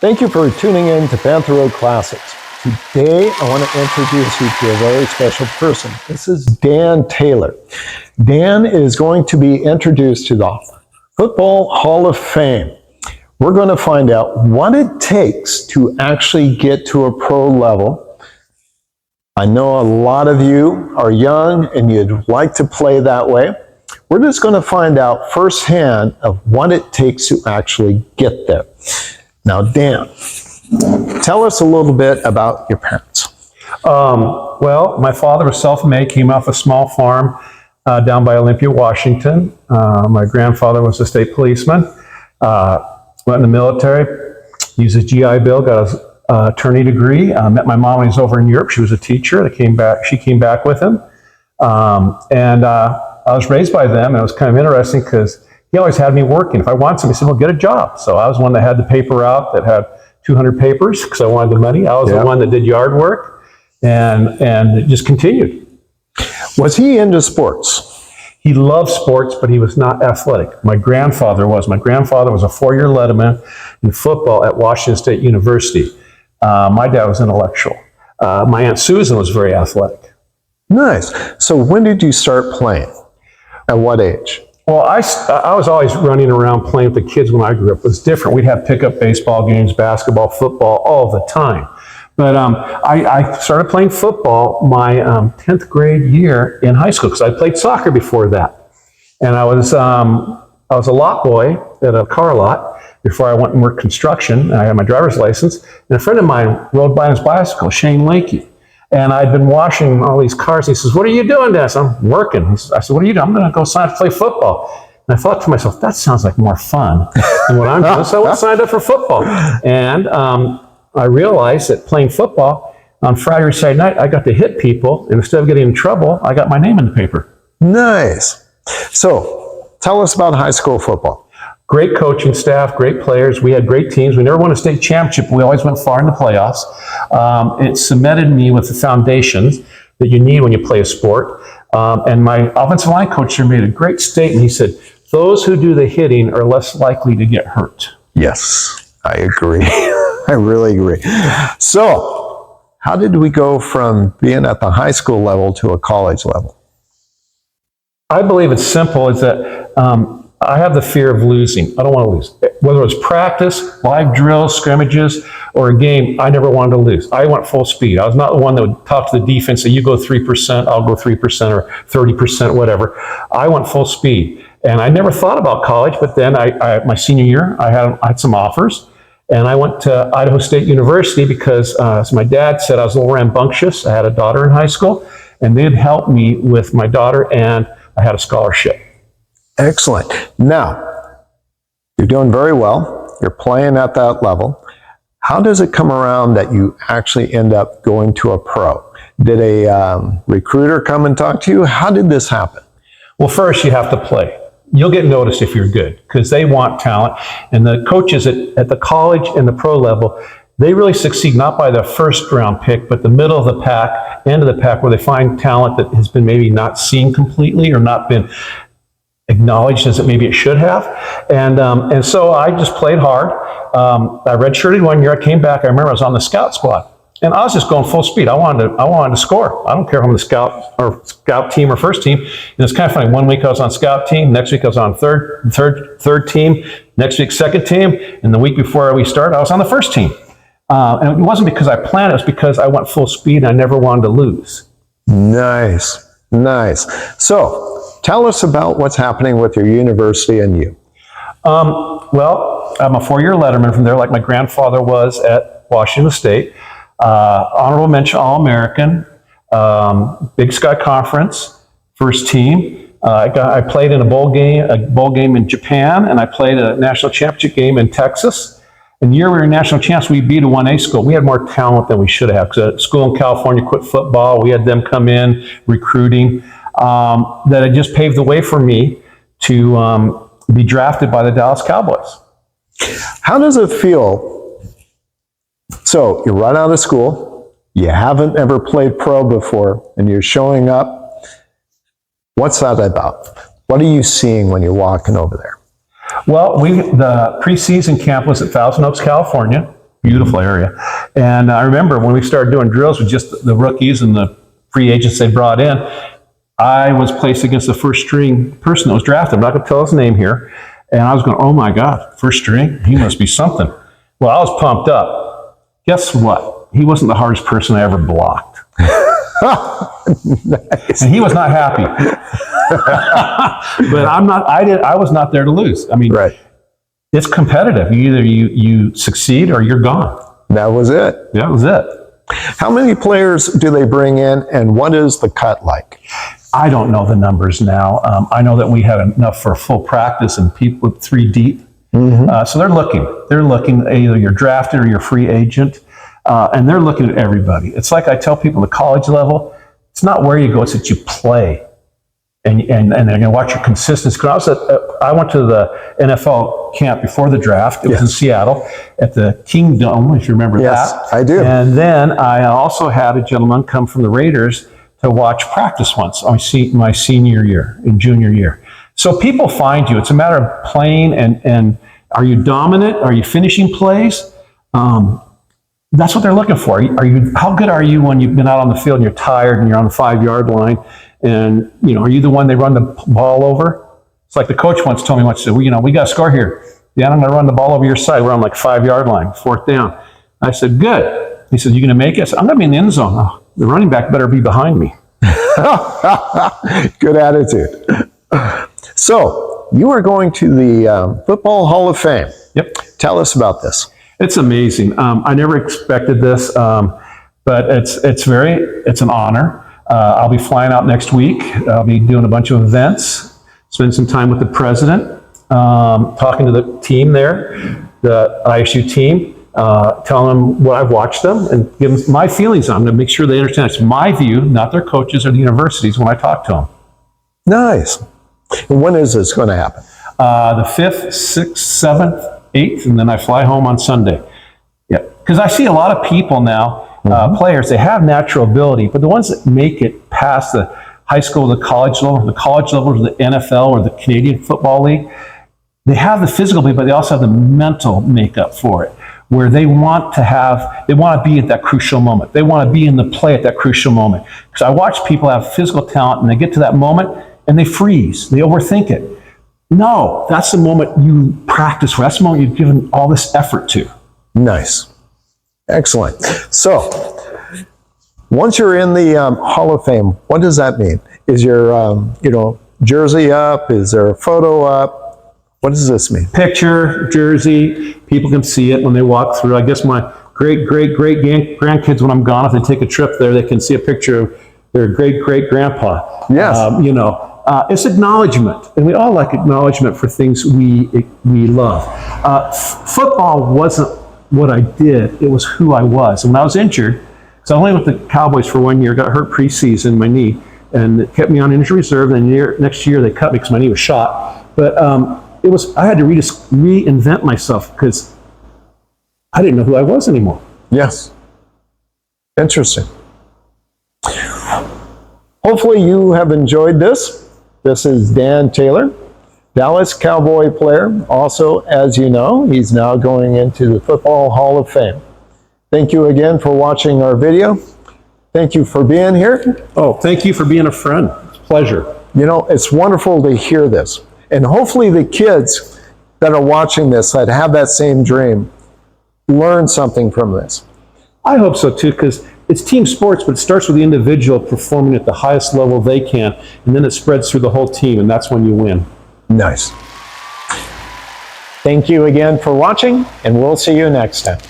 Thank you for tuning in to Panther Road Classics. Today, I want to introduce you to a very special person. This is Dan Taylor. Dan is going to be introduced to the Football Hall of Fame. We're going to find out what it takes to actually get to a pro level. I know a lot of you are young and you'd like to play that way. We're just going to find out firsthand of what it takes to actually get there. Now, Dan, tell us a little bit about your parents. Well, my father was self-made, came off a small farm down by Olympia, Washington. My grandfather was a state policeman, went in the military, used his GI Bill, got his attorney degree. Met my mom when he was over in Europe. She was a teacher. She came back with him. And I was raised by them, and it was kind of interesting because he always had me working. If I wanted something, he said, well, get a job. So I was one that had the paper out that had 200 papers because I wanted the money. I was the one that did yard work, and it just continued. Was he into sports? He loved sports, but he was not athletic. My grandfather was. My grandfather was a 4-year letterman in football at Washington State University. My dad was intellectual. My Aunt Susan was very athletic. Nice. So when did you start playing? At what age? Well, I was always running around playing with the kids when I grew up. It was different. We'd have pickup baseball games, basketball, football, all the time. But I started playing football my 10th grade year in high school because I played soccer before that. And I was a lot boy at a car lot before I went and worked construction. I had my driver's license. And a friend of mine rode by on his bicycle, Shane Lakey. And I'd been washing all these cars. He says, what are you doing, Dennis? I'm working. I said, what are you doing? I'm going to go sign up to play football. And I thought to myself, that sounds like more fun than what I'm doing. So I went and signed up for football. And I realized that playing football on Friday or Saturday night, I got to hit people. And instead of getting in trouble, I got my name in the paper. Nice. So tell us about high school football. Great coaching staff, great players. We had great teams. We never won a state championship. We always went far in the playoffs. It cemented me with the foundations that you need when you play a sport. And my offensive line coach here made a great statement. He said, those who do the hitting are less likely to get hurt. Yes, I agree. I really agree. So how did we go from being at the high school level to a college level? I believe it's simple. Is that I have the fear of losing. I don't want to lose. Whether it was practice, live drills, scrimmages, or a game, I never wanted to lose. I went full speed. I was not the one that would talk to the defense, say, you go 3%, I'll go 3%, or 30%, whatever. I went full speed. And I never thought about college, but then my senior year, I had some offers. And I went to Idaho State University because, as my dad said, I was a little rambunctious. I had a daughter in high school, and they'd help me with my daughter, and I had a scholarship. Excellent. Now, you're doing very well. You're playing at that level. How does it come around that you actually end up going to a pro? Did a recruiter come and talk to you? How did this happen? Well, first you have to play. You'll get noticed if you're good because they want talent. And the coaches at the college and the pro level, they really succeed not by the first round pick, but the middle of the pack, end of the pack, where they find talent that has been maybe not seen completely or not been acknowledged as maybe it should have. And so I just played hard. I redshirted 1 year. I came back. I remember I was on the scout squad. And I was just going full speed. I wanted to score. I don't care if I'm the scout team or first team. And it's kind of funny. 1 week I was on scout team. Next week I was on third team. Next week second team. And the week before we started, I was on the first team. And it wasn't because I planned. It was because I went full speed and I never wanted to lose. Nice. So tell us about what's happening with your university and you. Well, I'm a 4-year letterman from there, like my grandfather was at Washington State. Honorable mention All-American, Big Sky Conference, first team. I played in a bowl game in Japan, and I played a national championship game in Texas. And the year we were national champs, we beat a 1A school. We had more talent than we should have because a school in California quit football. We had them come in recruiting. That it just paved the way for me to be drafted by the Dallas Cowboys. How does it feel? So you're right out of school, you haven't ever played pro before, and you're showing up. What's that about? What are you seeing when you're walking over there? Well, the preseason camp was at Thousand Oaks, California. beautiful area. And I remember when we started doing drills with just the rookies and the free agents they brought in, I was placed against the first string person that was drafted. I'm not going to tell his name here. And I was going, oh my God, first string? He must be something. Well, I was pumped up. Guess what? He wasn't the hardest person I ever blocked. Nice. And he was not happy. But I was not there to lose. I mean, Right. It's competitive. Either you succeed or you're gone. That was it. That was it. How many players do they bring in, and what is the cut like? I don't know the numbers now. I know that we had enough for a full practice and people 3 deep. So they're looking. They're looking, either you're drafted or you're free agent, and they're looking at everybody. It's like I tell people at the college level, it's not where you go, it's that you play. And they're going to watch your consistency. I went to the NFL camp before the draft. It was in Seattle at the Kingdom, if you remember that. Yes, I do. And then I also had a gentleman come from the Raiders to watch practice once my senior year and junior year. So people find you. It's a matter of playing and are you dominant? Are you finishing plays? That's what they're looking for. How good are you when you've been out on the field and you're tired and you're on the 5-yard line? And, are you the one they run the ball over? It's like the coach once told me once, said, well, we got to score here. Yeah, I'm going to run the ball over your side. We're on like 5-yard line, 4th down. I said, good. He said, you going to make it? I said, I'm going to be in the end zone. Oh, the running back better be behind me. Good attitude. So you are going to the Football Hall of Fame. Yep. Tell us about this. It's amazing. I never expected this, but it's an honor. I'll be flying out next week. I'll be doing a bunch of events, spend some time with the president, talking to the team there, the ISU team, telling them what I've watched them and give them my feelings on them to make sure they understand it's my view, not their coaches or the universities when I talk to them. Nice. And when is this going to happen? The 5th, 6th, 7th, 8th, and then I fly home on Sunday. Yeah, because I see a lot of people now, players, they have natural ability, but the ones that make it past the high school, the college level or the NFL or the Canadian Football League, they have the physical ability, but they also have the mental makeup for it, where they want to be at that crucial moment. They want to be in the play at that crucial moment. Because I watch people have physical talent and they get to that moment and they freeze, they overthink it. No, that's the moment you practice for. That's the moment you've given all this effort to. Nice. Excellent. So, once you're in the Hall of Fame, what does that mean? Is your, jersey up? Is there a photo up? What does this mean? Picture, jersey, people can see it when they walk through. I guess my great-great-great-grandkids, when I'm gone, if they take a trip there, they can see a picture of their great-great-grandpa. Yes. It's acknowledgement, and we all like acknowledgement for things we love. Football wasn't what I did, it was who I was. And when I was injured, because I only went with the Cowboys for 1 year, got hurt preseason, my knee, and it kept me on injury reserve, and next year they cut me because my knee was shot. But I had to reinvent myself because I didn't know who I was anymore. Yes. Interesting. Hopefully you have enjoyed this. This is Dan Taylor, Dallas Cowboy player. Also, as you know, he's now going into the Football Hall of Fame. Thank you again for watching our video. Thank you for being here. Oh, thank you for being a friend. It's a pleasure. It's wonderful to hear this. And hopefully the kids that are watching this that have that same dream learn something from this. I hope so too, because it's team sports, but it starts with the individual performing at the highest level they can, and then it spreads through the whole team, and that's when you win. Nice. Thank you again for watching, and we'll see you next time.